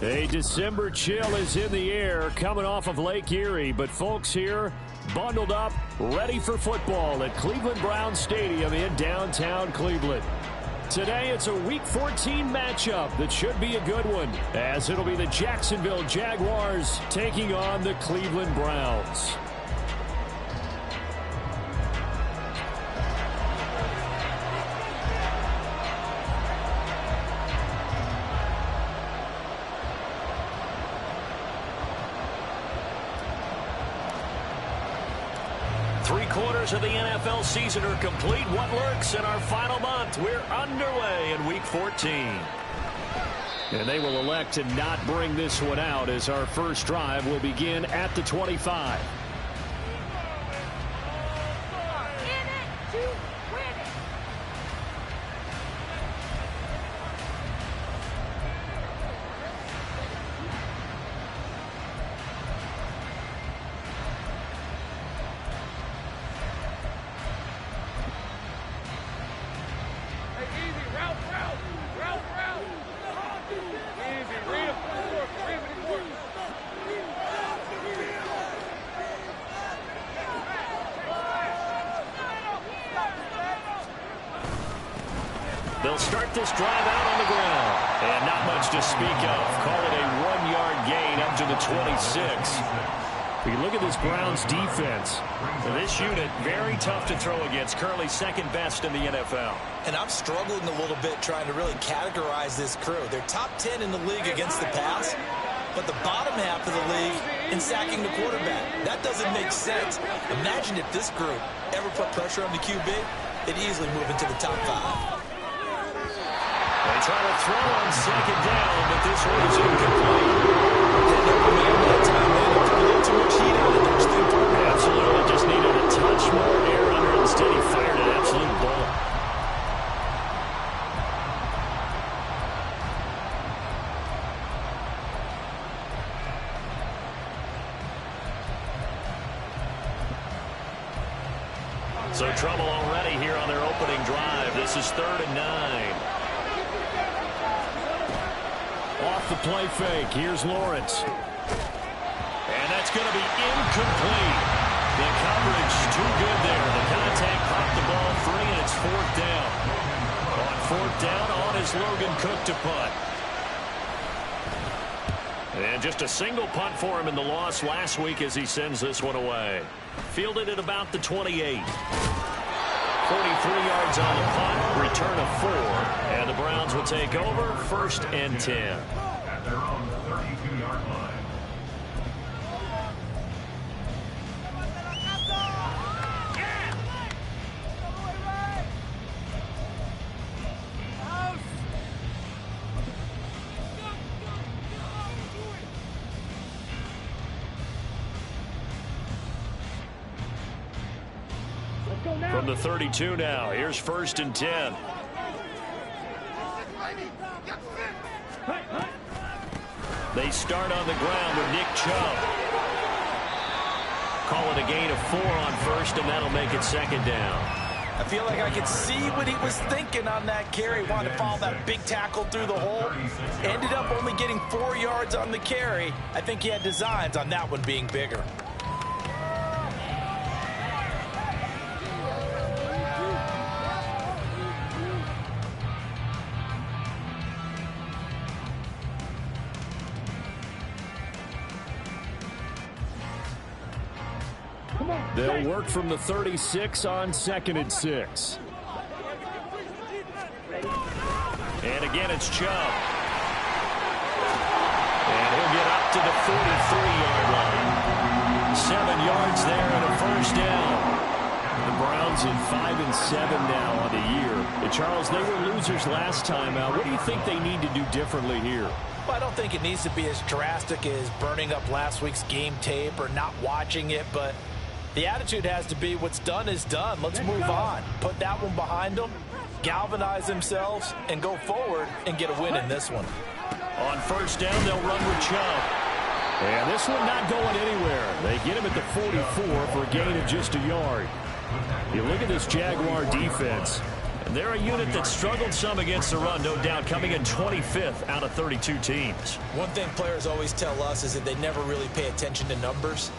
A December chill is in the air coming off of Lake Erie, but folks here bundled up, ready for football at Cleveland Browns Stadium in downtown Cleveland. Today it's a Week 14 matchup that should be a good one, as it'll be the Jacksonville Jaguars taking on the Cleveland Browns. Three-quarters of the NFL season are complete. What lurks in our final month? We're underway in Week 14. And they will elect to not bring this one out as our first drive will begin at the 25. They'll start this drive out on the ground. And not much to speak of. Call it a 1-yard gain up to the 26. You look at this Browns defense. This unit, very tough to throw against. Currently second best in the NFL. And I'm struggling a little bit trying to really categorize this crew. They're top 10 in the league against the pass, but the bottom half of the league in sacking the quarterback. That doesn't make sense. Imagine if this group ever put pressure on the QB, they'd easily move into the top 5. They try to throw on second down, but this one is incomplete. A little too much heat on it, don't you think? Absolutely, just needed a touch more air under it. Instead, he fired an absolute bullet. So trouble already here on their opening drive. This is 3rd and 9. Off the play fake. Here's Lawrence. And that's going to be incomplete. The coverage too good there. The contact popped the ball free, and it's 4th down. On 4th down, on is Logan Cook to punt. And just a single punt for him in the loss last week as he sends this one away. Fielded at about the 28. 43 yards on the punt, return of 4, and the Browns will take over 1st and 10. At their own 32-yard line. From the 32 now, here's 1st and 10. They start on the ground with Nick Chubb. Call it a gain of 4 on 1st, and that'll make it 2nd down. I feel like I could see what he was thinking on that carry. Wanted to follow that big tackle through the hole. Ended up only getting 4 yards on the carry. I think he had designs on that one being bigger. They'll work from the 36 on 2nd and 6. And again, it's Chubb. And he'll get up to the 43-yard line. 7 yards there and a 1st down. The Browns in 5 and 7 now on the year. And Charles, they were losers last time out. What do you think they need to do differently here? Well, I don't think it needs to be as drastic as burning up last week's game tape or not watching it, but the attitude has to be what's done is done. Let's move on. Put that one behind them, galvanize themselves, and go forward and get a win in this one. On 1st down, they'll run with Chubb. And this one not going anywhere. They get him at the 44 for a gain of just a yard. You look at this Jaguar defense. They're a unit that struggled some against the run, no doubt, coming in 25th out of 32 teams. One thing players always tell us is that they never really pay attention to numbers.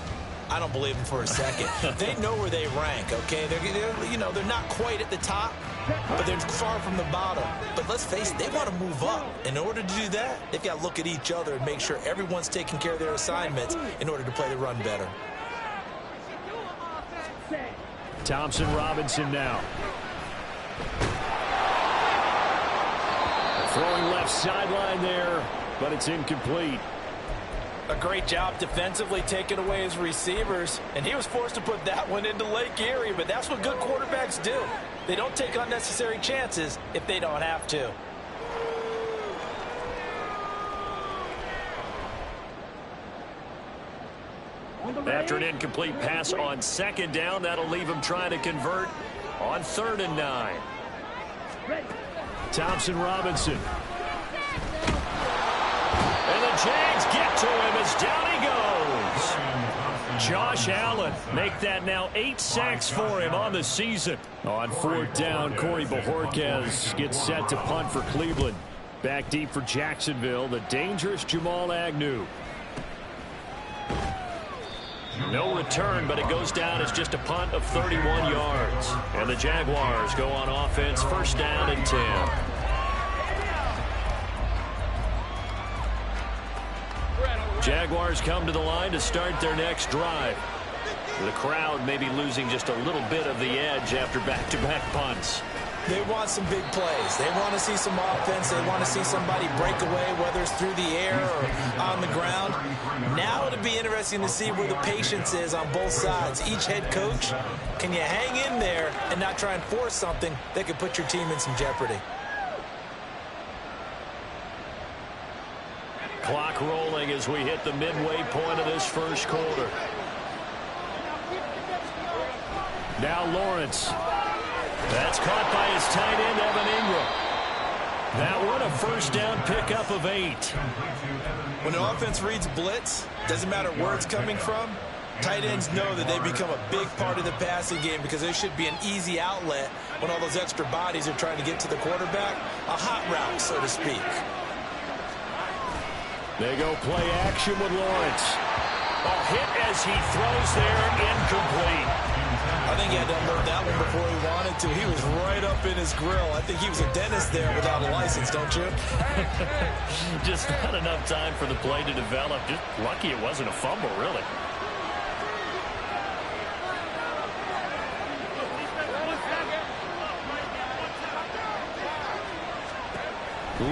I don't believe them for a second. They know where they rank, okay? They're not quite at the top, but they're far from the bottom. But let's face it, they want to move up. In order to do that, they've got to look at each other and make sure everyone's taking care of their assignments in order to play the run better. Thompson Robinson now. Throwing left sideline there, but it's incomplete. A great job defensively taking away his receivers, and he was forced to put that one into Lake Erie, but that's what good quarterbacks do. They don't take unnecessary chances if they don't have to. After an incomplete pass on second down, that'll leave him trying to convert on 3rd and 9. Thompson Robinson. And the Jags get to him as down he goes. Josh Allen make that now 8 sacks for him on the season. On 4th down, Corey Bojorquez gets set to punt for Cleveland. Back deep for Jacksonville, the dangerous Jamal Agnew. No return, but it goes down as just a punt of 31 yards. And the Jaguars go on offense, 1st down and 10. Jaguars come to the line to start their next drive. The crowd may be losing just a little bit of the edge after back-to-back punts. They want some big plays. They want to see some offense. They want to see somebody break away, whether it's through the air or on the ground. Now it'll be interesting to see where the patience is on both sides. Each head coach, can you hang in there and not try and force something that could put your team in some jeopardy? Clock rolling as we hit the midway point of this first quarter. Now Lawrence. That's caught by his tight end, Evan Ingram. That one a 1st down pickup of 8. When the offense reads blitz, doesn't matter where it's coming from, tight ends know that they become a big part of the passing game because there should be an easy outlet when all those extra bodies are trying to get to the quarterback. A hot route, so to speak. They go play action with Lawrence. A hit as he throws there, incomplete. I think he had to unload that one before he wanted to. He was right up in his grill. I think he was a dentist there without a license, don't you? Just not enough time for the play to develop. Just lucky it wasn't a fumble, really.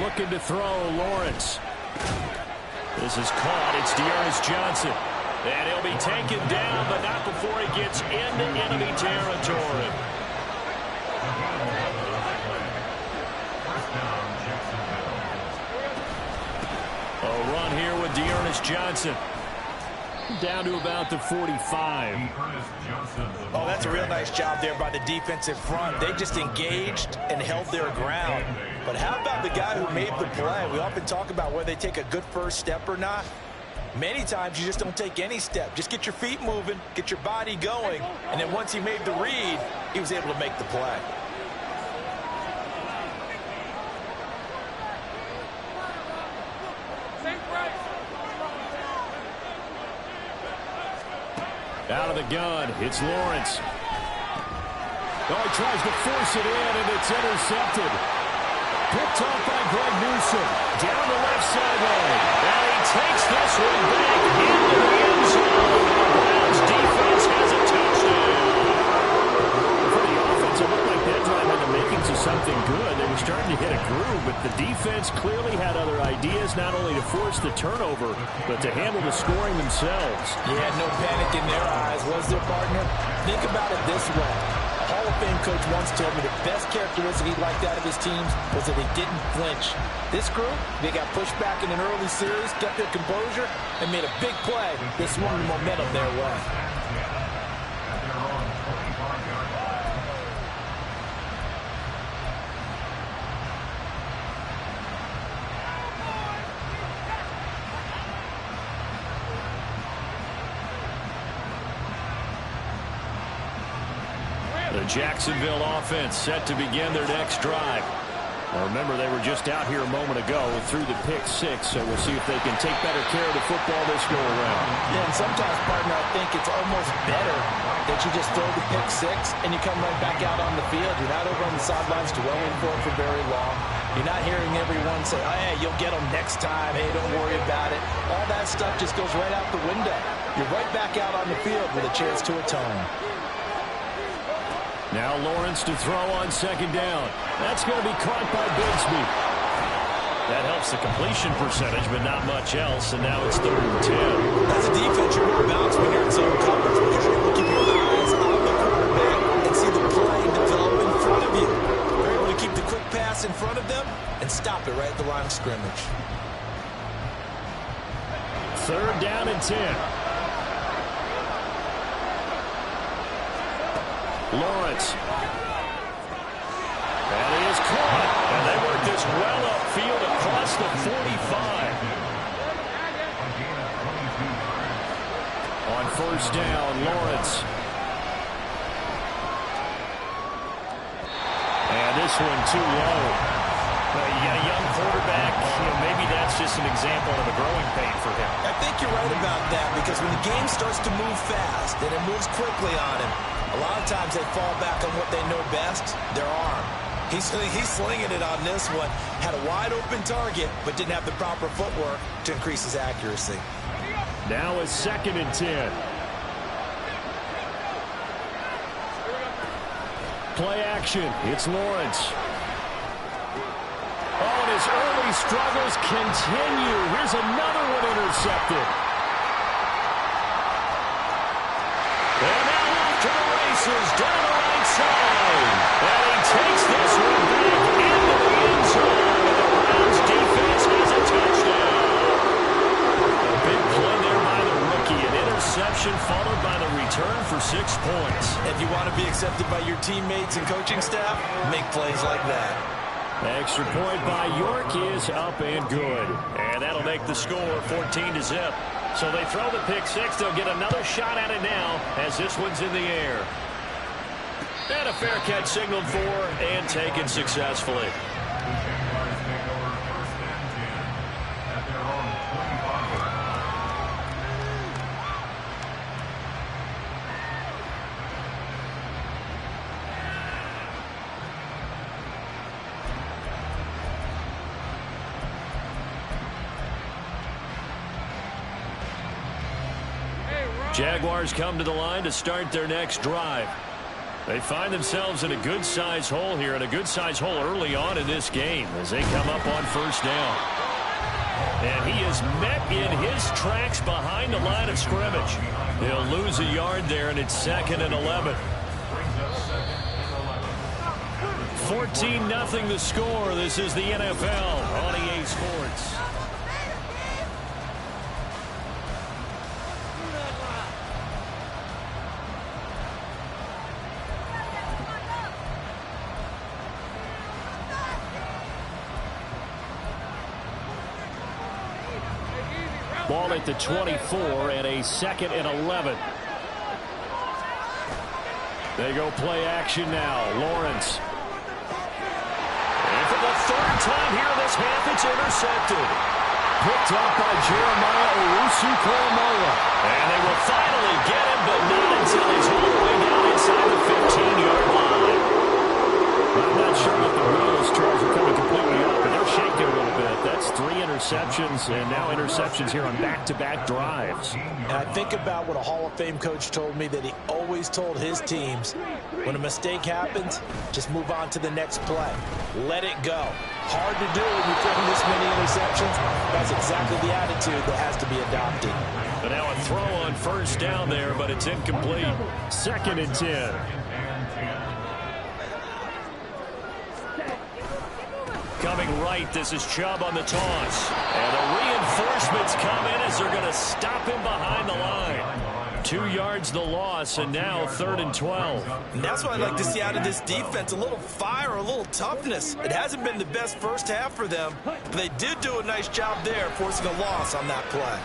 Looking to throw, Lawrence. This is caught. It's Dearness Johnson. And he'll be taken down, but not before he gets into enemy territory. A run here with Dearness Johnson. Down to about the 45. Oh, that's a real nice job there by the defensive front. They just engaged and held their ground. But how about the guy who made the play? We often talk about whether they take a good first step or not. Many times you just don't take any step. Just get your feet moving, get your body going, and then once he made the read, he was able to make the play. Out of the gun, it's Lawrence. Oh, he tries to force it in, and it's intercepted. Picked off by Greg Newsom. Down the left sideline. And he takes this one back into the end zone. The Browns defense has a touchdown. For the offense, it looked like that drive had the makings of something good. They were starting to hit a groove, but the defense clearly had other ideas, not only to force the turnover, but to handle the scoring themselves. Yeah, no panic in their eyes, was there, partner? Think about it this way. Hall of Fame coach once told me the best characteristic he liked out of his teams was that they didn't flinch. This group, they got pushed back in an early series, kept their composure, and made a big play that swung the momentum their way. The Jacksonville offense set to begin their next drive. Now remember, they were just out here a moment ago through the pick six, so we'll see if they can take better care of the football this go-around. Yeah, and sometimes, partner, I think it's almost better that you just throw the pick six and you come right back out on the field. You're not over on the sidelines dwelling for it for very long. You're not hearing everyone say, oh, hey, you'll get them next time. Hey, don't worry about it. All that stuff just goes right out the window. You're right back out on the field with a chance to atone. Now Lawrence to throw on second down. That's going to be caught by Bigsby. That helps the completion percentage, but not much else, and now it's 3rd and 10. As a defense, you're more balanced when you're in zone coverage because you're able to keep your eyes on the quarterback and see the play develop in front of you. You're able to keep the quick pass in front of them and stop it right at the line of scrimmage. 3rd down and 10. Lawrence. And he is caught. And they work this well upfield across the 45. On 1st down, Lawrence. And this one too low. You got a young quarterback. Maybe that's just an example of a growing pain for him. I think you're right about that because when the game starts to move fast and it moves quickly on him, a lot of times they fall back on what they know best, their arm. He's slinging it on this one. Had a wide open target, but didn't have the proper footwork to increase his accuracy. Now it's 2nd and 10. Play action. It's Lawrence. Oh, and his early struggles continue. Here's another one intercepted. And now off to the races down the right side. And he takes this one back into the end zone. And the Browns defense has a touchdown. A big play there by the rookie. An interception followed by the return for 6 points. If you want to be accepted by your teammates and coaching staff, make plays like that. Extra point by York is up and good. And that'll make the score 14-0. So they throw the pick six. They'll get another shot at it now as this one's in the air. And a fair catch signaled for and taken successfully. Jaguars come to the line to start their next drive. They find themselves in a good-sized hole here, and a good-sized hole early on in this game as they come up on 1st down. And he is met in his tracks behind the line of scrimmage. He'll lose a yard there, and it's 2nd and 11. 14-0 the score. This is the NFL on EA Sports. Ball at the 24 and a 2nd and 11. They go play action now. Lawrence. And for the 3rd time here this half, it's intercepted. Picked up by Jeremiah Owusu-Koramoah. And they will finally get him, but not until he's all the way down inside the 15-yard line. I'm not sure what the wheels charge are coming completely up, but they're shaking a little bit. That's 3 interceptions, and now interceptions here on back-to-back drives. And I think about what a Hall of Fame coach told me that he always told his teams, when a mistake happens, just move on to the next play. Let it go. Hard to do when you throw this many interceptions. That's exactly the attitude that has to be adopted. But now a throw on 1st down there, but it's incomplete. 2nd and 10. Coming right, this is Chubb on the toss. And the reinforcements come in as they're going to stop him behind the line. 2 yards the loss, and now 3rd and 12. And that's what I'd like to see out of this defense, a little fire, a little toughness. It hasn't been the best first half for them, but they did do a nice job there, forcing a loss on that play.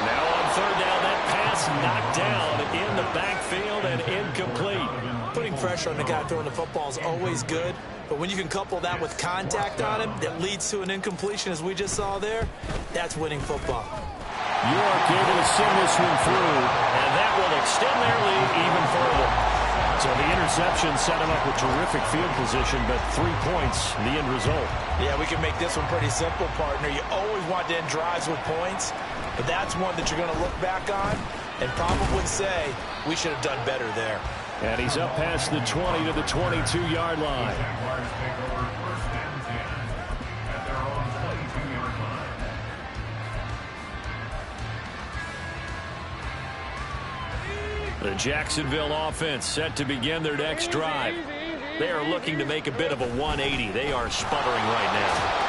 Now on 3rd down, that pass knocked down. It in the backfield and incomplete. Putting pressure on the guy throwing the football is always good, but when you can couple that with contact on him that leads to an incompletion, as we just saw there, that's winning football. York able to send this one through, and that will extend their lead even further. So the interception set him up with terrific field position, but 3 points, the end result. Yeah, we can make this one pretty simple, partner. You always want to end drives with points, but that's one that you're going to look back on and probably say we should have done better there. And he's up past the 20 to the 22-yard line. Jaguars take over 1st and 10 at their own 22-yard line. The Jacksonville offense set to begin their next drive. They are looking to make a bit of a 180. They are sputtering right now.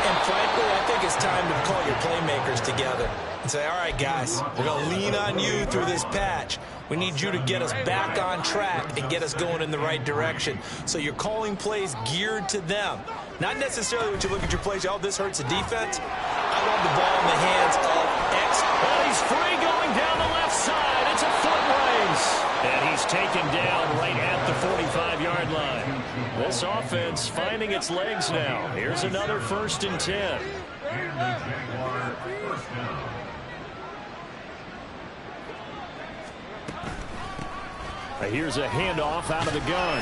And frankly, I think it's time to call your playmakers together and say, all right, guys, we're going to lean on you through this patch. We need you to get us back on track and get us going in the right direction. So you're calling plays geared to them. Not necessarily when you look at your plays, oh, this hurts the defense. I want the ball in the hands of X. Well, he's free going down the left side. It's a foot race. And he's taken down right at the 45-yard line. This offense finding its legs now. Here's another 1st and 10. And the Jaguars 1st down. Here's a handoff out of the gun.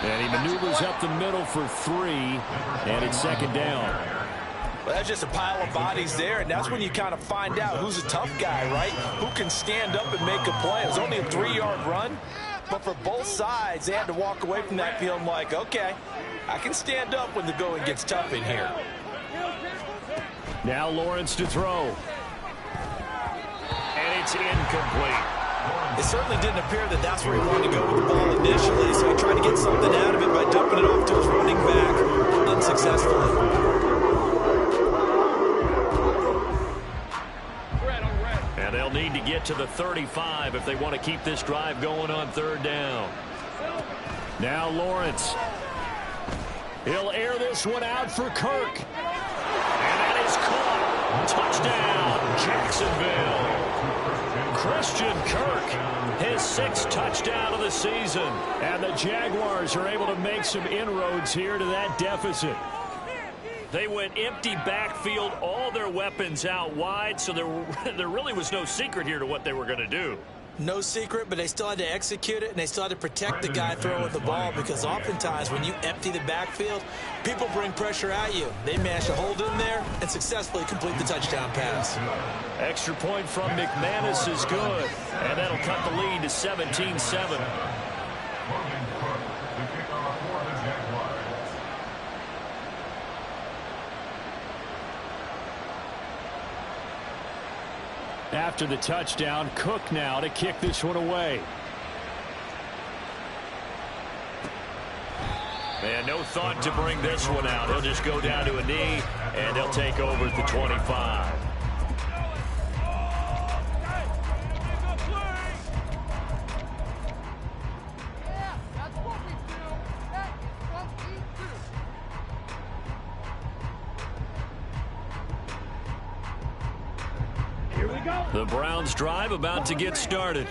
And he maneuvers up the middle for 3, and it's 2nd down. Well, that's just a pile of bodies there, and that's when you kind of find out who's a tough guy, right? Who can stand up and make a play. It was only a 3-yard run, but for both sides, they had to walk away from that feeling like, okay, I can stand up when the going gets tough in here. Now Lawrence to throw. And it's incomplete. It certainly didn't appear that that's where he wanted to go with the ball initially, so he tried to get something out of it by dumping it off to his running back unsuccessfully. And they'll need to get to the 35 if they want to keep this drive going on 3rd down. Now Lawrence. He'll air this one out for Kirk. And that is caught. Touchdown, Jacksonville. Christian Kirk, his 6th touchdown of the season. And the Jaguars are able to make some inroads here to that deficit. They went empty backfield, all their weapons out wide, so there really was no secret here to what they were going to do. No secret, but they still had to execute it, and they still had to protect the guy throwing the ball, because oftentimes when you empty the backfield, people bring pressure at you. They managed to hold in there and successfully complete the touchdown pass. Extra point from McManus is good, and that'll cut the lead to 17-7. After the touchdown, Cook now to kick this one away. And no thought to bring this one out. He'll just go down to a knee, and they'll take over at the 25. The Browns drive about to get started.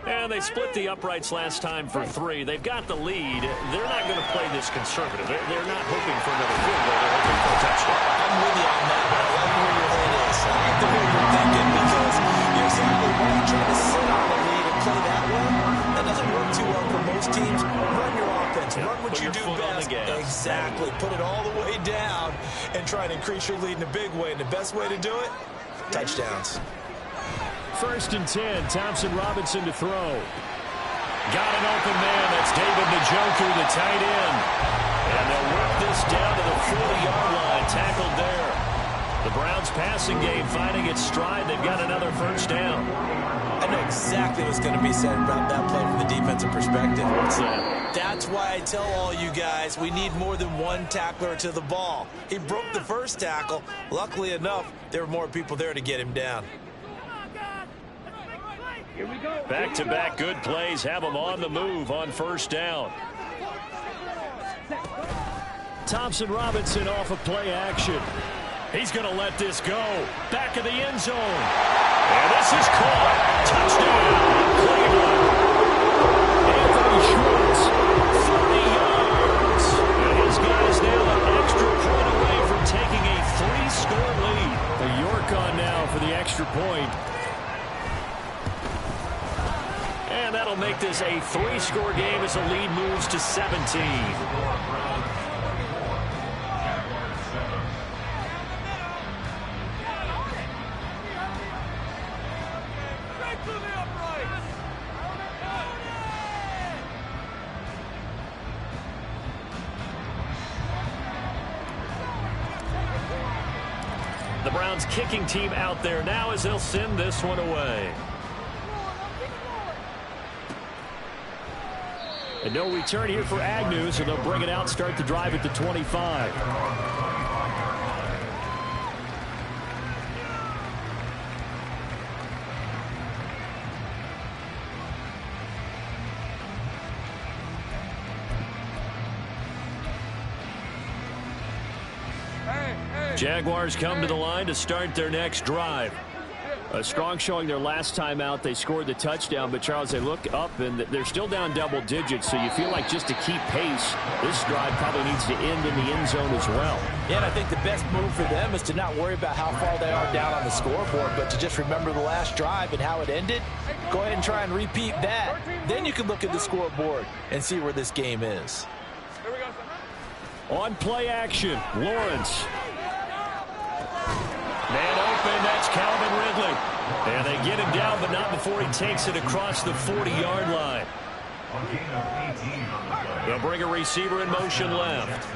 And they split the uprights last time for 3. They've got the lead. They're not going to play this conservative. They're not hoping for another field goal. They're hoping for a touchdown. I'm with you on that, but I like where your head is. I like the way you're thinking, because you're exactly right. You're trying to sit on the lead and play that way. That doesn't work too well for most teams. Run your offense. Run what you do best. Exactly. Put it all the way down and try to increase your lead in a big way. And the best way to do it, touchdowns. 1st and 10, Thompson Robinson to throw. Got an open man. That's David Njoku, the tight end. And they'll work this down to the 40-yard line. Tackled there. The Browns passing game finding its stride. They've got another 1st down. I know exactly what's going to be said about that play from the defensive perspective. What's that? That's why I tell all you guys we need more than one tackler to the ball. He broke the 1st tackle. Luckily enough, there were more people there to get him down. Back-to-back good plays have them on the move on 1st down. Thompson Robinson off of play action. He's going to let this go. Back of the end zone. And this is caught. Touchdown, And that'll make this a 3-score game as the lead moves to 17. The Browns kicking team out there now as they'll send this one away. And no return here for Agnew, so they'll bring it out, start the drive at the 25. Jaguars come to the line to start their next drive. A strong showing their last time out. They scored the touchdown, but Charles, they look up and they're still down double digits, so you feel like just to keep pace, this drive probably needs to end in the end zone as well. Yeah, and I think the best move for them is to not worry about how far they are down on the scoreboard, but to just remember the last drive and how it ended. Go ahead and try and repeat that. Then you can look at the scoreboard and see where this game is. On play action, Lawrence. Man open, that's Calvin Ridley. And they get him down, but not before he takes it across the 40-yard line. They'll bring a receiver in motion left.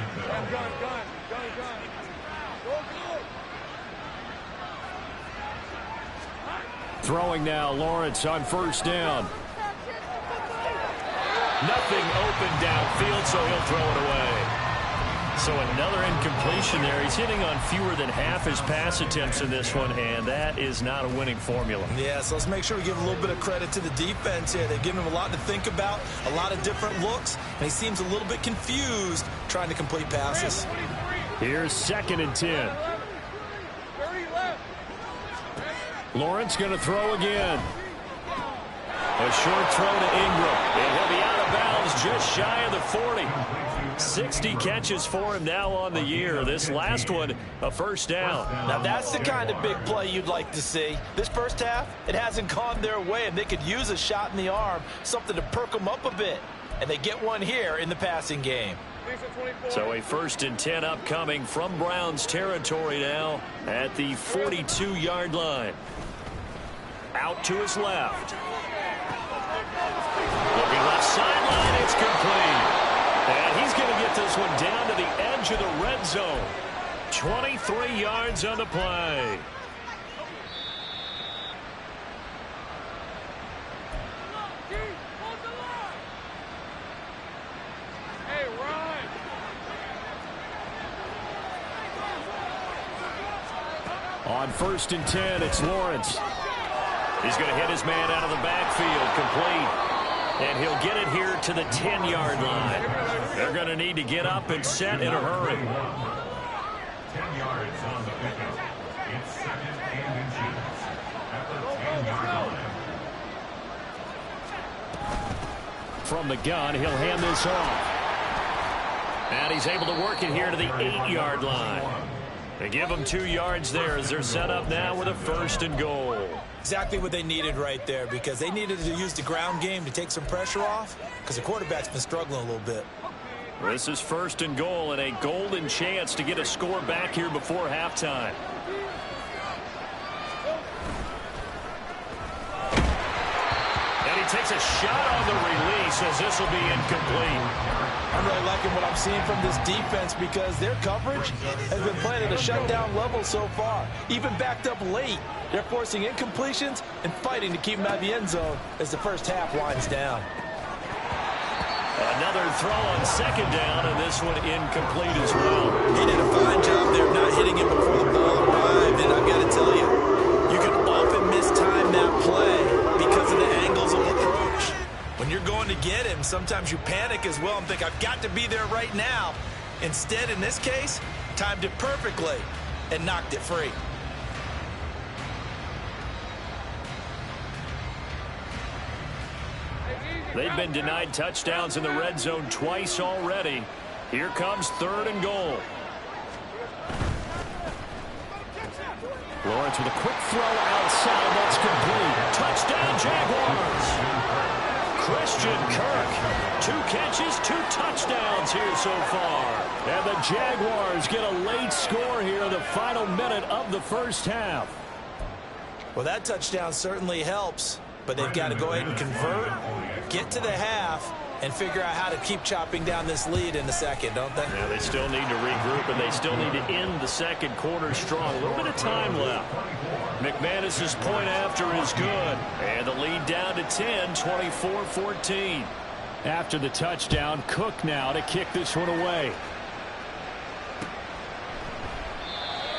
Throwing now, Lawrence on first down. Nothing open downfield, so he'll throw it away. So another incompletion there. He's hitting on fewer than half his pass attempts in this one, and that is not a winning formula. Yeah, so let's make sure we give a little bit of credit to the defense here. They've given him a lot to think about, a lot of different looks, and he seems a little bit confused trying to complete passes. Here's 2nd and 10. Lawrence going to throw again. A short throw to Ingram, and he'll be out of bounds just shy of the 40. 60 catches for him now on the year. This last one, a first down. Now that's the kind of big play you'd like to see. This first half, it hasn't gone their way, and they could use a shot in the arm, something to perk them up a bit. And they get one here in the passing game. So a 1st and 10 upcoming from Browns territory now at the 42-yard line. Out to his left. Looking left sideline, it's complete. And he's going to get this one down to the edge of the red zone. 23 yards on the play. Hey, Ryan. On 1st and 10, it's Lawrence. He's going to hit his man out of the backfield, complete. And he'll get it here to the 10-yard line. They're going to need to get up and set in a hurry. 10 yards on the pickup. It's 2nd and inches at the 10-yard line. From the gun, he'll hand this off. And he's able to work it here to the 8-yard line. They give them 2 yards there as they're set up now with a 1st and goal. Exactly what they needed right there, because they needed to use the ground game to take some pressure off, because the quarterback's been struggling a little bit. This is 1st and goal and a golden chance to get a score back here before halftime. And he takes a shot on the release as this will be incomplete. I'm really liking what I'm seeing from this defense, because their coverage has been playing at a shutdown level so far. Even backed up late, they're forcing incompletions and fighting to keep them out of the end zone as the first half winds down. Another throw on 2nd down, and this one incomplete as well. He did a fine job there of not hitting it before the ball arrived, and I've got to tell you, you can often mistime that play because of the angles of approach. When you're going to get him, sometimes you panic as well and think, I've got to be there right now. Instead, in this case, timed it perfectly and knocked it free. They've been denied touchdowns in the red zone twice already. Here comes 3rd and goal. Lawrence with a quick throw outside. That's complete. Touchdown, Jaguars. Christian Kirk. 2 catches, 2 touchdowns here so far. And the Jaguars get a late score here in the final minute of the first half. Well, that touchdown certainly helps, but they've got to go ahead and convert, get to the half, and figure out how to keep chopping down this lead in the second, don't they? Yeah, they still need to regroup, and they still need to end the second quarter strong. A little bit of time left. McManus's point after is good. And the lead down to 10, 24-14. After the touchdown, Cook now to kick this one away.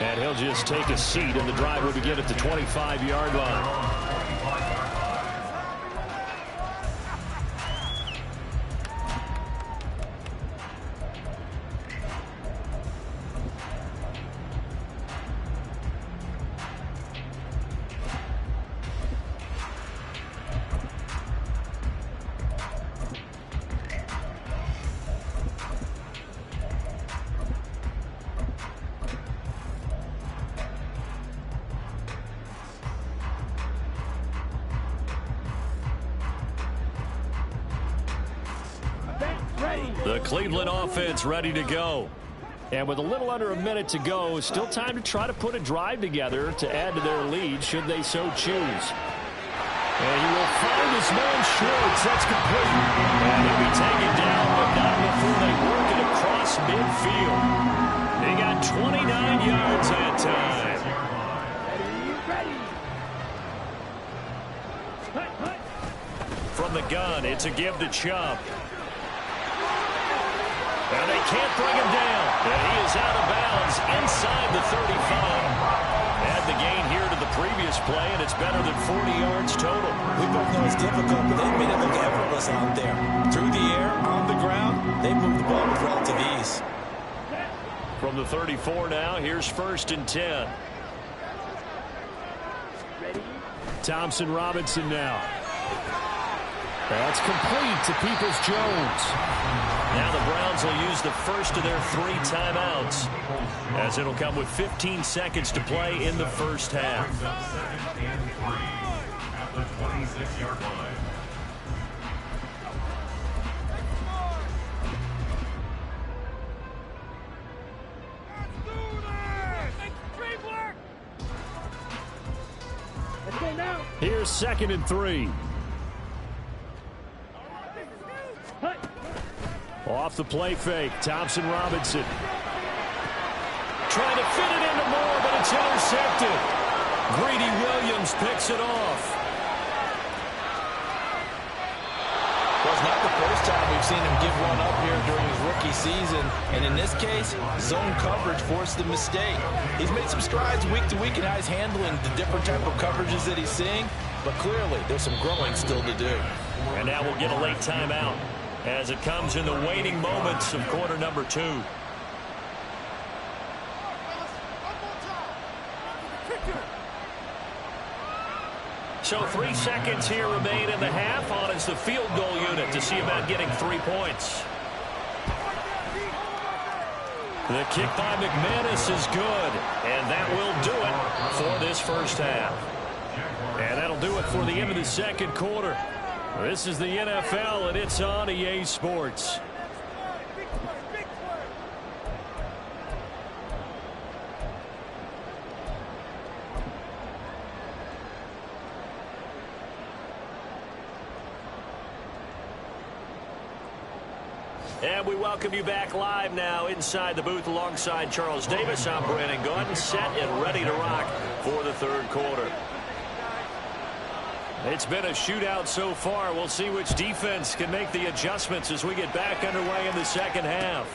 And he'll just take a seat, and the drive will begin at the 25-yard line. The Cleveland offense ready to go. And with a little under a minute to go, still time to try to put a drive together to add to their lead should they so choose. And he will find his man Schwartz. That's complete. And he'll be taken down, but not before they work it across midfield. They got 29 yards that time. From the gun, it's a give to Chubb. And they can't bring him down. And he is out of bounds inside the 35. Add the gain here to the previous play, and it's better than 40 yards total. We both know it's difficult, but they've made it look effortless out there. Through the air, on the ground, they move the ball with relative ease. From the 34 now, here's 1st and 10. Thompson Robinson now. That's complete to Peoples-Jones. Now the Browns will use the first of their 3 timeouts, as it'll come with 15 seconds to play in the first half. Second and 3 at the 26-yard line. Here's 2nd and 3. Off the play fake, Thompson Robinson. Trying to fit it into Moore, but it's intercepted. Greedy Williams picks it off. Well, it's not the first time we've seen him give one up here during his rookie season. And in this case, zone coverage forced the mistake. He's made some strides week to week in how he's handling the different type of coverages that he's seeing. But clearly, there's some growing still to do. And now we'll get a late timeout as it comes in the waning moments of quarter number 2. So 3 seconds here remain in the half. On is the field goal unit to see about getting 3 points. The kick by McManus is good, and that will do it for this first half. And that'll do it for the end of the second quarter. This is the NFL, and it's on EA Sports. And we welcome you back live now inside the booth alongside Charles Davis. I'm Brandon Gaudin, set and ready to rock for the third quarter. It's been a shootout so far. We'll see which defense can make the adjustments as we get back underway in the second half.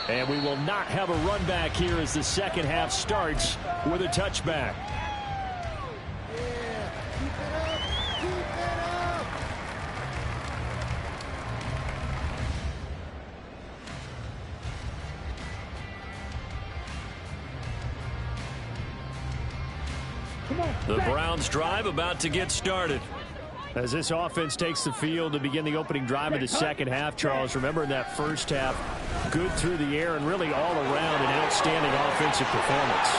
And we will not have a run back here as the second half starts with a touchback. The Browns drive about to get started. As this offense takes the field to begin the opening drive of the second half, Charles, remember in that first half, good through the air and really all around an outstanding offensive performance.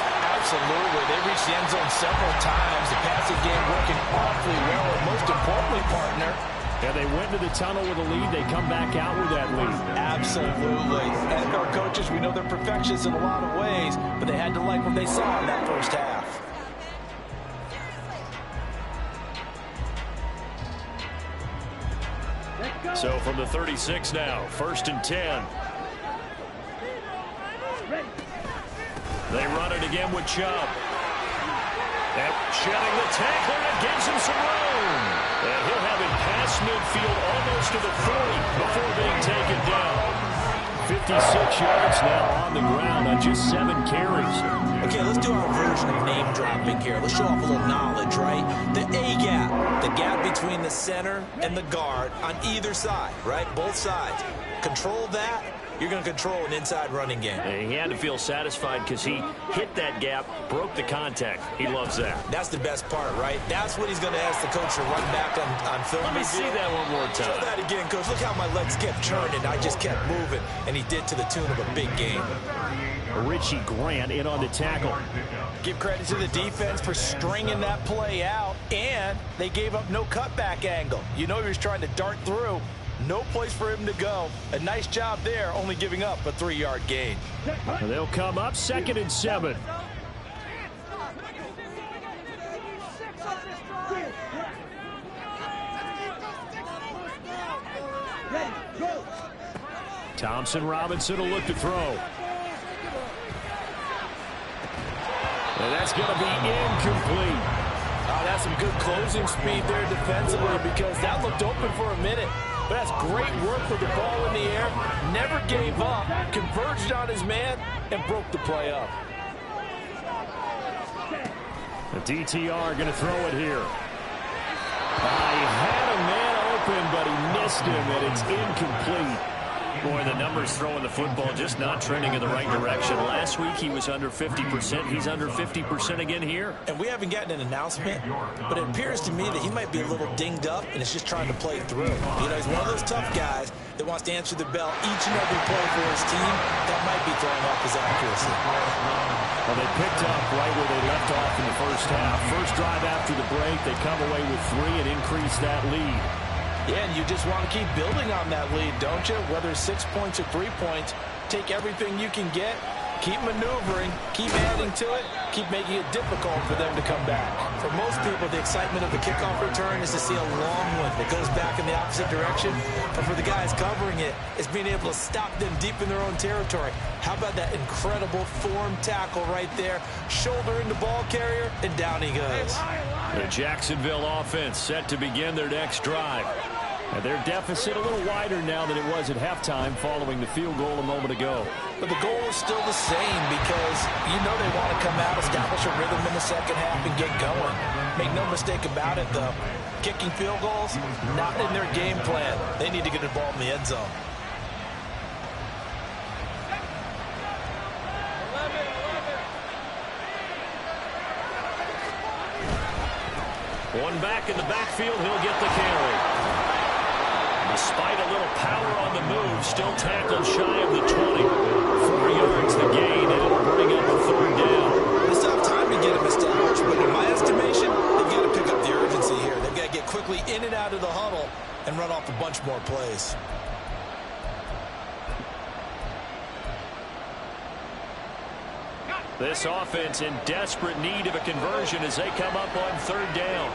Absolutely. They reached the end zone several times. The passing game working awfully well, and most importantly, partner. And they went to the tunnel with a lead. They come back out with that lead. Absolutely. And our coaches, we know they're perfectionists in a lot of ways, but they had to like what they saw in that first half. So from the 36 now, 1st and 10. They run it again with Chubb. And shedding the tackler, and gives him some room. And he'll have it past midfield almost to the 40 before being taken down. 56 yards now on the ground on just 7 carries. Okay, let's do our version of name dropping here. Let's show off a little knowledge, right? The A-gap, the gap between the center and the guard on either side, right? Both sides. Control that. You're going to control an inside running game. And he had to feel satisfied because he hit that gap, broke the contact. He loves that. That's the best part, right? That's what he's going to ask the coach to run back on film. Let me see that one more time. Show that again, coach. Look how my legs kept turning. I just kept moving, and he did to the tune of a big game. Richie Grant in on the tackle. Give credit to the defense for stringing that play out, and they gave up no cutback angle. You know he was trying to dart through. No place for him to go. A nice job there, only giving up a 3-yard gain. And they'll come up 2nd and 7. Thompson Robinson will look to throw. And that's going to be incomplete. Oh, that's some good closing speed there defensively, because that looked open for a minute. But that's great work with the ball in the air. Never gave up. Converged on his man and broke the play up. The DTR going to throw it here. He had a man open, but he missed him, and it's incomplete. Boy, the numbers throwing the football just not trending in the right direction. Last week he was under 50%. He's under 50% again here. And we haven't gotten an announcement, but it appears to me that he might be a little dinged up and is just trying to play through. You know, he's one of those tough guys that wants to answer the bell each and every play for his team. That might be throwing off his accuracy. Well, they picked up right where they left off in the first half. First drive after the break, they come away with 3 and increase that lead. Yeah, and you just want to keep building on that lead, don't you? Whether it's 6 points or 3 points, take everything you can get, keep maneuvering, keep adding to it, keep making it difficult for them to come back. For most people, the excitement of the kickoff return is to see a long one that goes back in the opposite direction. But for the guys covering it, it's being able to stop them deep in their own territory. How about that incredible form tackle right there? Shoulder in the ball carrier, and down he goes. The Jacksonville offense set to begin their next drive. And their deficit a little wider now than it was at halftime following the field goal a moment ago. But the goal is still the same, because you know they want to come out, establish a rhythm in the second half, and get going. Make no mistake about it, though. Kicking field goals, not in their game plan. They need to get involved in the end zone. One back in the backfield, he'll get the carry. Despite a little power on the move, still tackled shy of the 20. 4 yards the gain, and it'll bring up a 3rd down. They still have time to get him established, but in my estimation, they've got to pick up the urgency here. They've got to get quickly in and out of the huddle and run off a bunch more plays. This offense in desperate need of a conversion as they come up on 3rd down.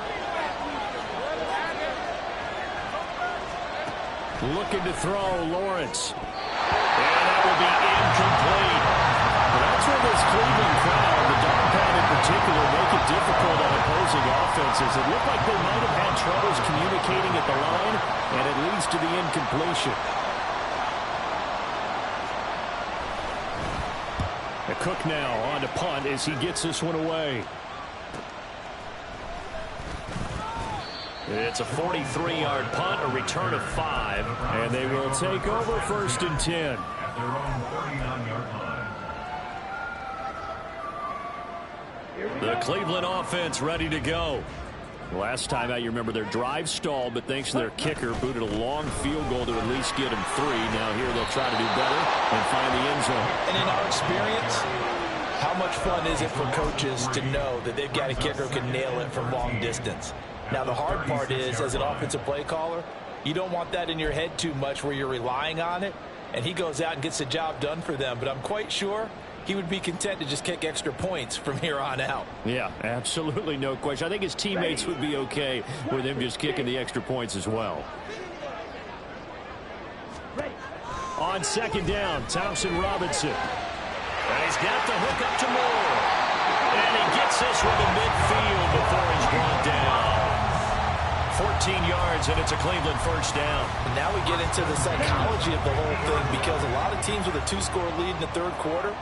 Looking to throw, Lawrence. And that will be incomplete. Well, that's where this Cleveland crowd, the dog pound in particular, make it difficult on opposing offenses. It looked like they might have had troubles communicating at the line, and it leads to the incompletion. The Cook now on to punt as he gets this one away. It's a 43-yard punt, a return of 5. And they will take over 1st and 10. At their own 49-yard line. The Cleveland offense ready to go. Last time out, you remember their drive stalled, but thanks to their kicker, booted a long field goal to at least get them 3. Now here they'll try to do better and find the end zone. And in our experience, how much fun is it for coaches to know that they've got a kicker who can nail it from long distance? Now, the hard part is, as an offensive play caller, you don't want that in your head too much where you're relying on it, and he goes out and gets the job done for them. But I'm quite sure he would be content to just kick extra points from here on out. Yeah, absolutely no question. I think his teammates would be okay with him just kicking the extra points as well. On second down, Thompson Robinson. And he's got the hook up to Moore. And he gets this one to midfield before he's brought down. 14 yards, and it's a Cleveland first down. And now we get into the psychology of the whole thing, because a lot of teams with a 2-score lead in the third quarter,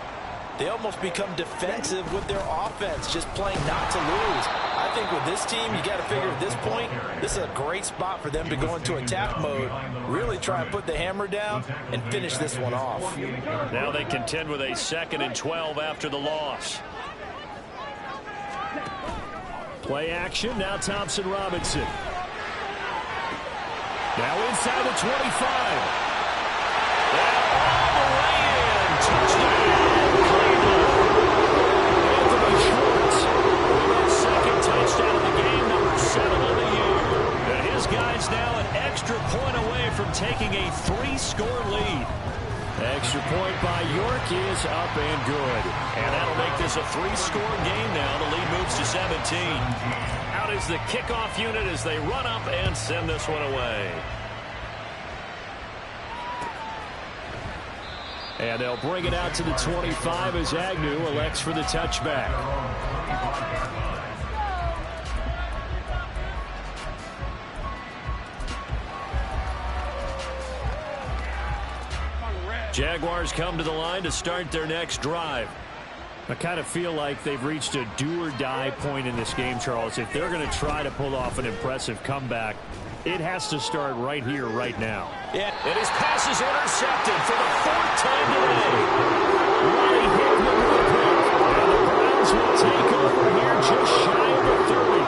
they almost become defensive with their offense, just playing not to lose. I think with this team, you got to figure at this point, this is a great spot for them to go into attack mode, really try and put the hammer down and finish this one off. Now they contend with a 2nd and 12 after the loss. Play action, now Thompson Robinson. Now inside the 25. All the way in. Touchdown. Touchdown of the game, number 7 of the year. And his guy's now an extra point away from taking a 3-score lead. Extra point by York is up and good. And that'll make this a 3-score game now. The lead moves to 17. Out is the kickoff unit as they run up and send this one away. And they'll bring it out to the 25 as Agnew elects for the touchback. Jaguars come to the line to start their next drive. I kind of feel like they've reached a do-or-die point in this game, Charles. If they're going to try to pull off an impressive comeback, it has to start right here, right now. Yeah, and his pass is intercepted for the 4th time today. Ronnie Hickman with a pick. And the Browns will take over here just shy of the 30.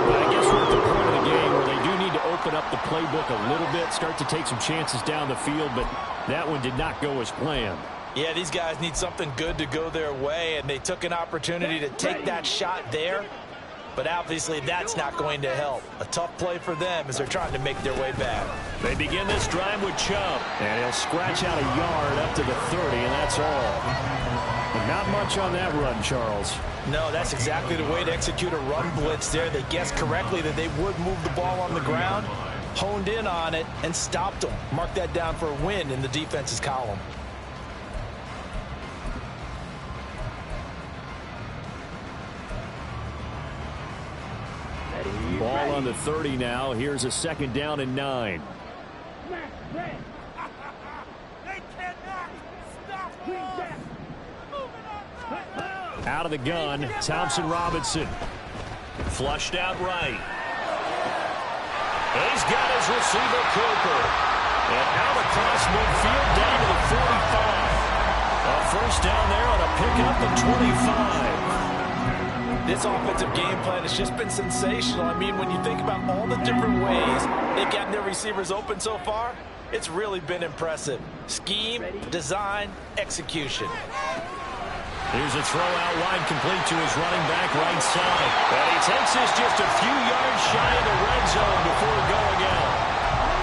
But I guess we're at the point of the game where they do need to open up the playbook a little bit, start to take some chances down the field, but that one did not go as planned. Yeah, these guys need something good to go their way, and they took an opportunity to take that shot there. But obviously that's not going to help. A tough play for them as they're trying to make their way back. They begin this drive with Chubb. And he'll scratch out a yard up to the 30, and that's all. But not much on that run, Charles. No, that's exactly the way to execute a run blitz there. They guessed correctly that they would move the ball on the ground, honed in on it, and stopped them. Mark that down for a win in the defense's column. Ball on the 30 now. Here's a 2nd down and 9. Out of the gun, Thompson Robinson. Flushed out right. He's got his receiver, Cooper. And out across midfield down to the 45. A first down there on a pickup of 25. This offensive game plan has just been sensational. I mean, when you think about all the different ways they've gotten their receivers open so far, it's really been impressive. Scheme, design, execution. Here's a throw out wide, complete to his running back right side. And he takes this just a few yards shy of the red zone before going out.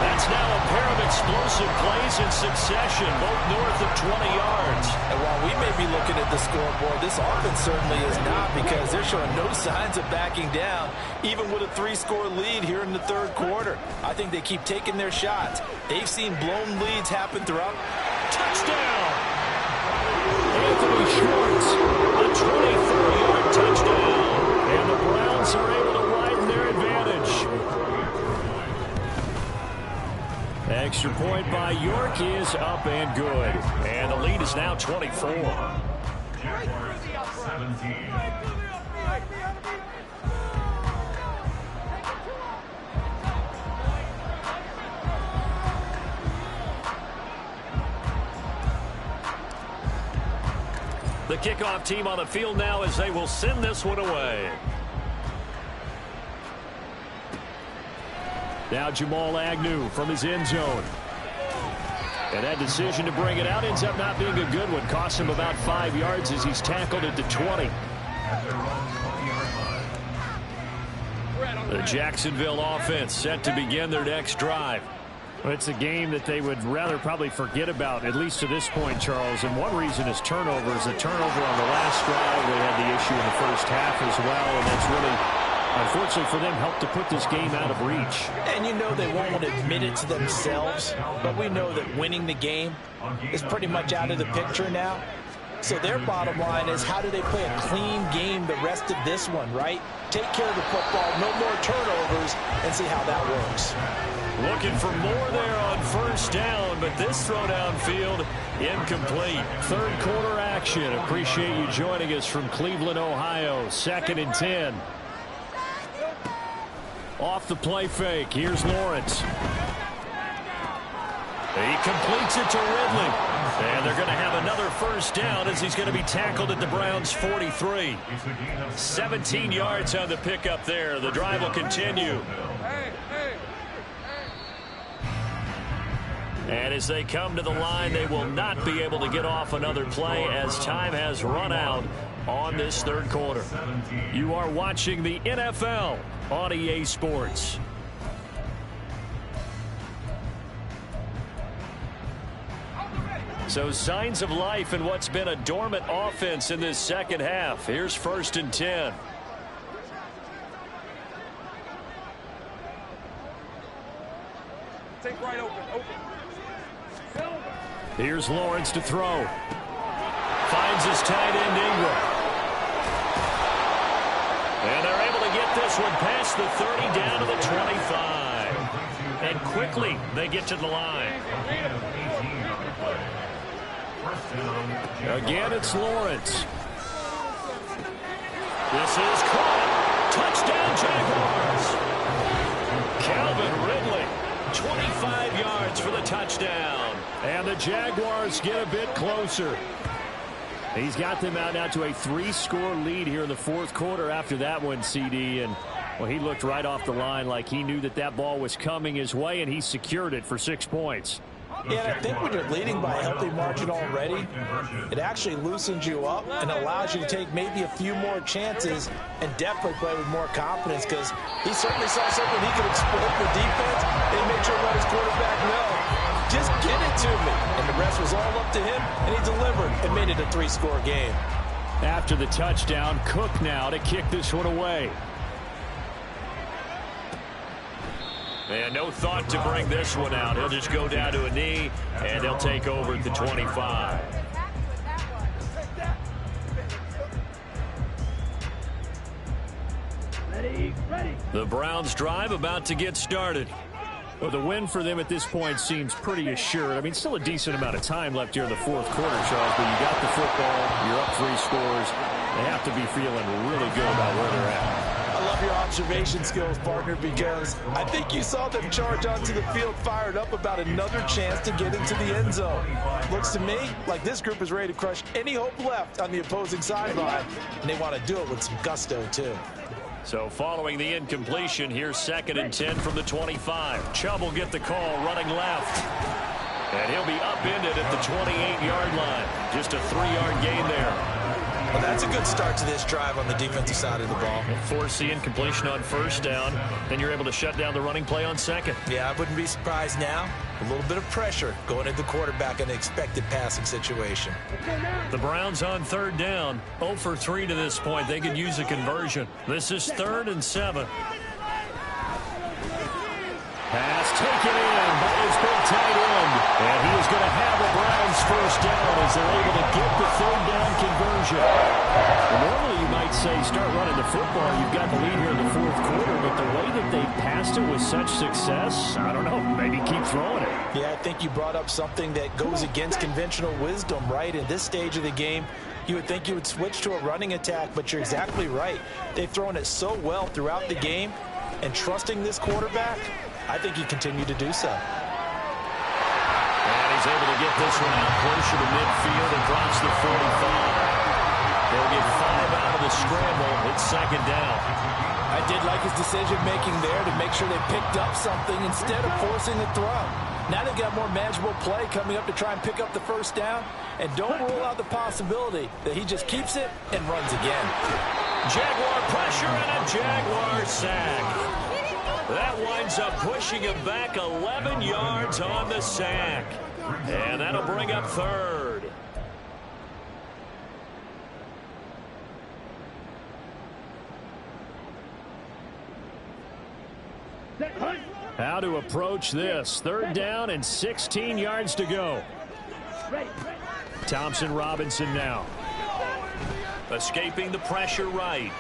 That's now a pair of explosive plays in succession, both north of 20 yards. And while we may be looking at the scoreboard, this offense certainly is not, because they're showing no signs of backing down, even with a 3-score lead here in the third quarter. I think they keep taking their shots. They've seen blown leads happen throughout. Touchdown! Anthony Schwartz, a 24-yard touchdown. And the Browns are able to widen their advantage. Extra point by York is up and good. And the lead is now 24. Jaguars 17. The kickoff team on the field now as they will send this one away. Now Jamal Agnew from his end zone. And that decision to bring it out ends up not being a good one. Costs him about 5 yards as he's tackled at the 20. The Jacksonville offense set to begin their next drive. Well, it's a game that they would rather probably forget about, at least to this point, Charles. And one reason is turnovers. A turnover on the last drive. They had the issue in the first half as well. And that's really, unfortunately for them, helped to put this game out of reach. And you know they won't admit it to themselves, but we know that winning the game is pretty much out of the picture now. So their bottom line is, how do they play a clean game the rest of this one, right? Take care of the football, no more turnovers, and see how that works. Looking for more there on first down, but this throw downfield incomplete. Third quarter action. Appreciate you joining us from Cleveland, Ohio. 2nd and 10. Off the play fake. Here's Lawrence. He completes it to Ridley. And they're going to have another first down as he's going to be tackled at the Browns' 43. 17 yards on the pickup there. The drive will continue. And as they come to the line, they will not be able to get off another play as time has run out on this third quarter. You are watching the NFL on EA Sports. So signs of life in what's been a dormant offense in this second half. Here's 1st and 10. Take right open. Here's Lawrence to throw. Finds his tight end Ingram. And they're able to get this one past the 30 down to the 25. And quickly they get to the line. Again, it's Lawrence. This is caught. Touchdown Jaguars. Calvin Ridley, 25 yards for the touchdown. And the Jaguars get a bit closer. He's got them out now to a 3-score lead here in the fourth quarter after that one, CD. And, well, he looked right off the line like he knew that that ball was coming his way, and he secured it for 6 points. Yeah, and I think when you're leading by a healthy margin already, it actually loosens you up and allows you to take maybe a few more chances and definitely play with more confidence, because he certainly saw something he could exploit the defense and make sure to let his quarterback know, just get it to me. And the rest was all up to him, and he delivered and made it a 3-score game. After the touchdown, Cook now to kick this one away. And no thought to bring this one out. He'll just go down to a knee, and they'll take over at the 25. The Browns drive about to get started. Well, the win for them at this point seems pretty assured. I mean, still a decent amount of time left here in the fourth quarter, Charles, but you got the football, you're up 3 scores. They have to be feeling really good about where they're at. I love your observation skills, partner, because I think you saw them charge onto the field fired up about another chance to get into the end zone. Looks to me like this group is ready to crush any hope left on the opposing sideline, and they want to do it with some gusto, too. So following the incompletion, here's 2nd and 10 from the 25. Chubb will get the call running left. And he'll be upended at the 28-yard line. Just a 3-yard gain there. Well, that's a good start to this drive on the defensive side of the ball. Force the incompletion on first down. Then you're able to shut down the running play on second. Yeah, I wouldn't be surprised now. A little bit of pressure going at the quarterback in an expected passing situation. The Browns on 3rd down. 0 for 3 to this point. They could use a conversion. This is 3rd and 7. Pass taken in by his big tight end. And he is going to have the Browns first down as they're able to get the 3rd down conversion. Well, normally you might say start running the football. You've got the lead here in the fourth quarter, but the way that they passed it with such success, I don't know, maybe keep throwing it. Yeah, I think you brought up something that goes against conventional wisdom, right? In this stage of the game, you would think you would switch to a running attack, but you're exactly right. They've thrown it so well throughout the game, and trusting this quarterback, I think you continue to do so. And he's able to get this one out closer to midfield and drops the 45. They'll get 5 out of the scramble. It's 2nd down. I did like his decision-making there to make sure they picked up something instead of forcing the throw. Now they've got more manageable play coming up to try and pick up the first down. And don't rule out the possibility that he just keeps it and runs again. Jaguar pressure and a Jaguar sack. That winds up pushing him back 11 yards on the sack. And that'll bring up third. How to approach this. Third down and 16 yards to go. Thompson Robinson now. Escaping the pressure right.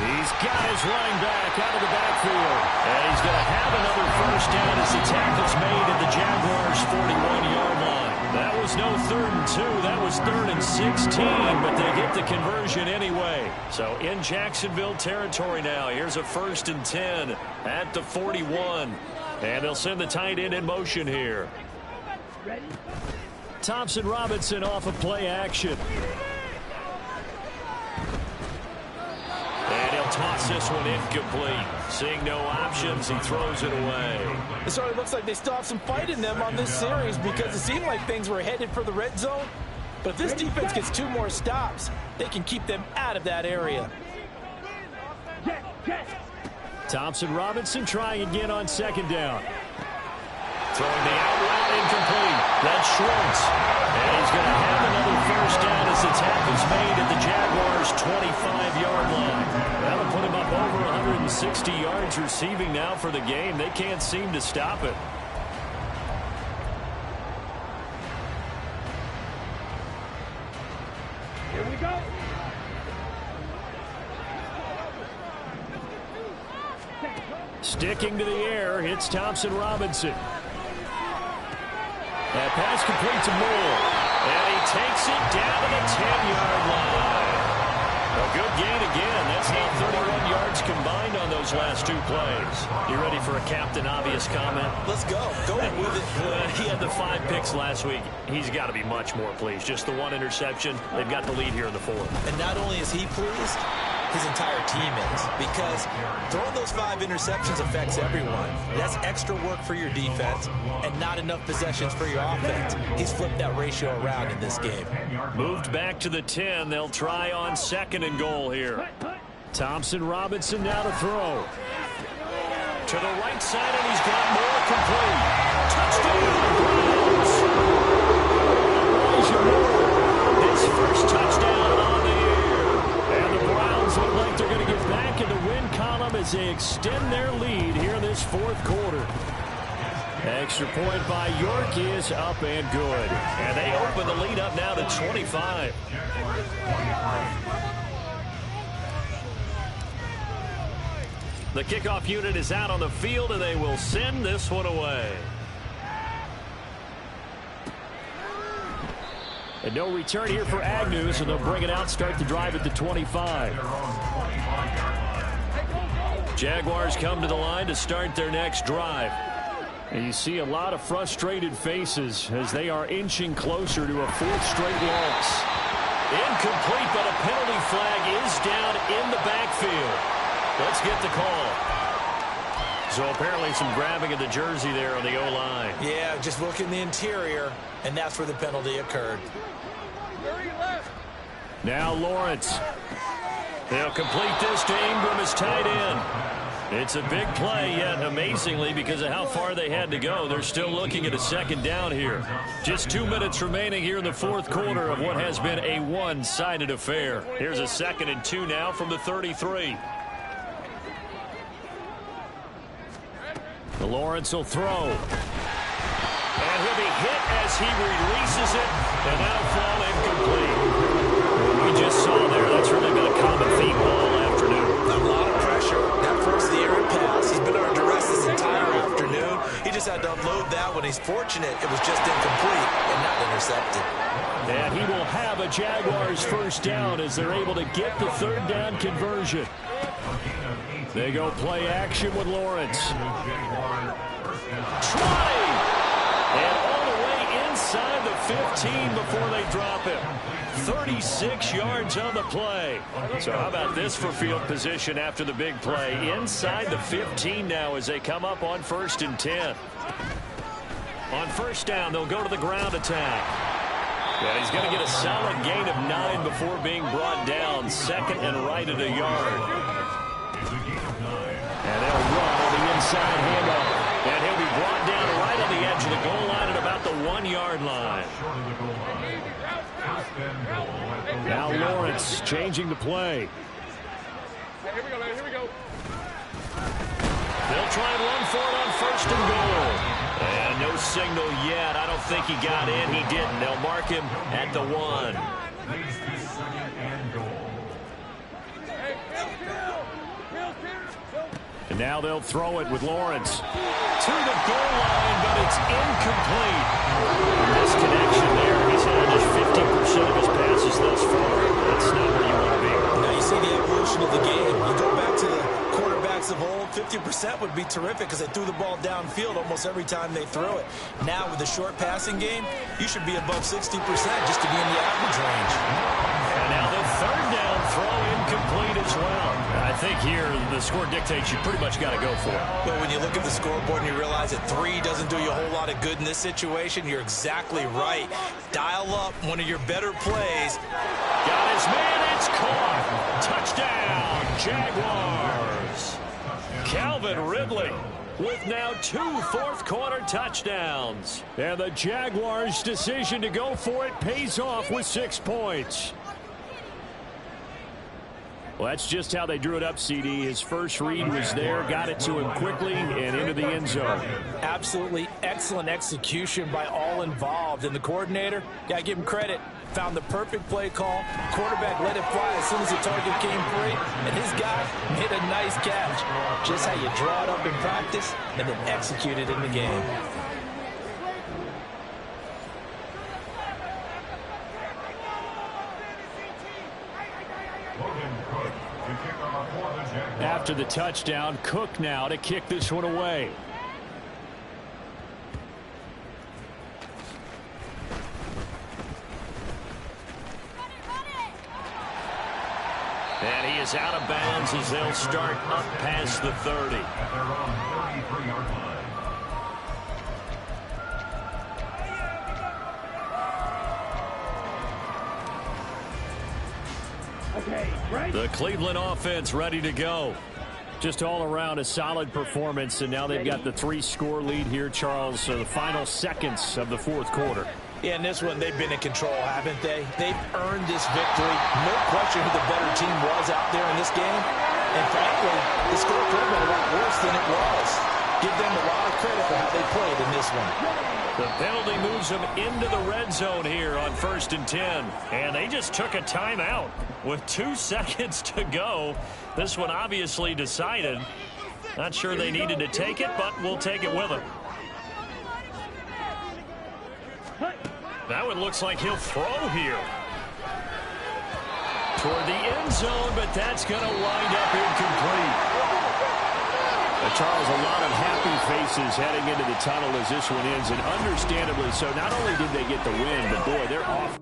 He's got his running back out of the backfield. And he's going to have another first down as the tackle's made at the Jaguars' 41-yard line. That was no 3rd and 2. That was 3rd and 16, but they get the conversion anyway. So in Jacksonville territory now. Here's a 1st and 10 at the 41. And they'll send the tight end in motion here. Thompson Robinson off of play action. And he'll toss this one incomplete. Seeing no options, he throws it away. It certainly looks like they still have some fight in them on this series because it seemed like things were headed for the red zone. But if this defense gets 2 more stops, they can keep them out of that area. Thompson Robinson trying again on 2nd down. Throwing the out route incomplete. That's Schwartz. And he's going to have another first down as the tackle's made at the Jaguars' 25-yard line. That'll put him up over 160 yards receiving now for the game. They can't seem to stop it. Here we go. Sticking to the air, it's Thompson Robinson. That pass complete to Moore. And he takes it down to the 10-yard line. A good gain again. That's now 31 yards combined on those last 2 plays. You ready for a Captain Obvious comment? Let's go. Go with it. He had the 5 picks last week. He's got to be much more pleased. Just the 1 interception. They've got the lead here in the 4th. And not only is he pleased, his entire team is. Because throwing those 5 interceptions affects everyone. That's extra work for your defense and not enough possessions for your offense. He's flipped that ratio around in this game. Moved back to the 10. They'll try on 2nd and goal here. Thompson Robinson now to throw. To the right side, and he's got more complete. Touchdown, Browns. His first touchdown on the year. And the Browns look like they're going to get back in the win column as they extend their lead here in this 4th quarter. Extra point by York is up and good. And they open the lead up now to 25. The kickoff unit is out on the field, and they will send this one away. And no return here for Agnew, so they'll bring it out, start the drive at the 25. Jaguars come to the line to start their next drive. And you see a lot of frustrated faces as they are inching closer to a 4th straight loss. Incomplete, but a penalty flag is down in the backfield. Let's get the call. So apparently some grabbing of the jersey there on the O-line. Yeah, just look in the interior, and that's where the penalty occurred. Now Lawrence. They'll complete this to Ingram as tight end. It's a big play, yet amazingly, because of how far they had to go, they're still looking at a 2nd down here. Just 2 minutes remaining here in the 4th quarter of what has been a one-sided affair. Here's a 2nd and 2 now from the 33. Lawrence will throw. And he'll be hit as he releases it, and that'll fall incomplete. We just saw there, that's really been a common theme all afternoon. A lot of pressure. That first the air pass. He's been under duress this entire afternoon. He just had to unload that one. He's fortunate it was just incomplete and not intercepted. And he will have a Jaguars first down as they're able to get the 3rd down conversion. They go play action with Lawrence. Try! And all the way inside the 15 before they drop him. 36 yards on the play. So how about this for field position after the big play? Inside the 15 now as they come up on 1st and 10. On 1st down, they'll go to the ground attack. Yeah, he's going to get a solid gain of 9 before being brought down. 2nd and right at a yard. 3-yard line. Short of the goal line. First and goal at the Now 1. Lawrence changing the play. Here we go, Larry. Here we go. They'll try and run for it on first and goal. And no signal yet. I don't think he got in. He didn't. They'll mark him at the 1. Leads to second and goal. Hey, And now they'll throw it with Lawrence. To the goal line, but it's incomplete. Misconnection there. He's had just 50% of his passes thus far. That's not where you want to be. Now you see the evolution of the game. You go back to the quarterbacks of old, 50% would be terrific because they threw the ball downfield almost every time they threw it. Now with the short passing game, you should be above 60% just to be in the average range. And now the third down throw incomplete as well. I think here the score dictates you pretty much got to go for it. But when you look at the scoreboard and you realize that 3 doesn't do you a whole lot of good in this situation, you're exactly right. Dial up one of your better plays. Got his man, it's caught. Touchdown, Jaguars. Calvin Ridley with now 2 fourth-quarter touchdowns. And the Jaguars' decision to go for it pays off with 6 points. Well, that's just how they drew it up, CD. His first read was there, got it to him quickly, and into the end zone. Absolutely excellent execution by all involved. And the coordinator, got to give him credit, found the perfect play call. Quarterback let it fly as soon as the target came free, and his guy made a nice catch. Just how you draw it up in practice and then execute it in the game. After the touchdown, Cook now to kick this one away. And he is out of bounds as they'll start up past the 30. At their own 33-yard line. The Cleveland offense ready to go. Just all around a solid performance, and now they've got the 3-score lead here, Charles. So the final seconds of the fourth quarter. Yeah, in this one, they've been in control, haven't they? They've earned this victory. No question who the better team was out there in this game. And frankly, the score could have been a lot worse than it was. Give them a lot of credit for how they played in this one. The penalty moves them into the red zone here on 1st and 10. And they just took a timeout with 2 seconds to go. This one obviously decided. Not sure they needed to take it, but we'll take it with them. That one looks like he'll throw here. Toward the end zone, but that's going to wind up incomplete. Charles, a lot of happy faces heading into the tunnel as this one ends, and understandably so. Not only did they get the win, but boy, they're off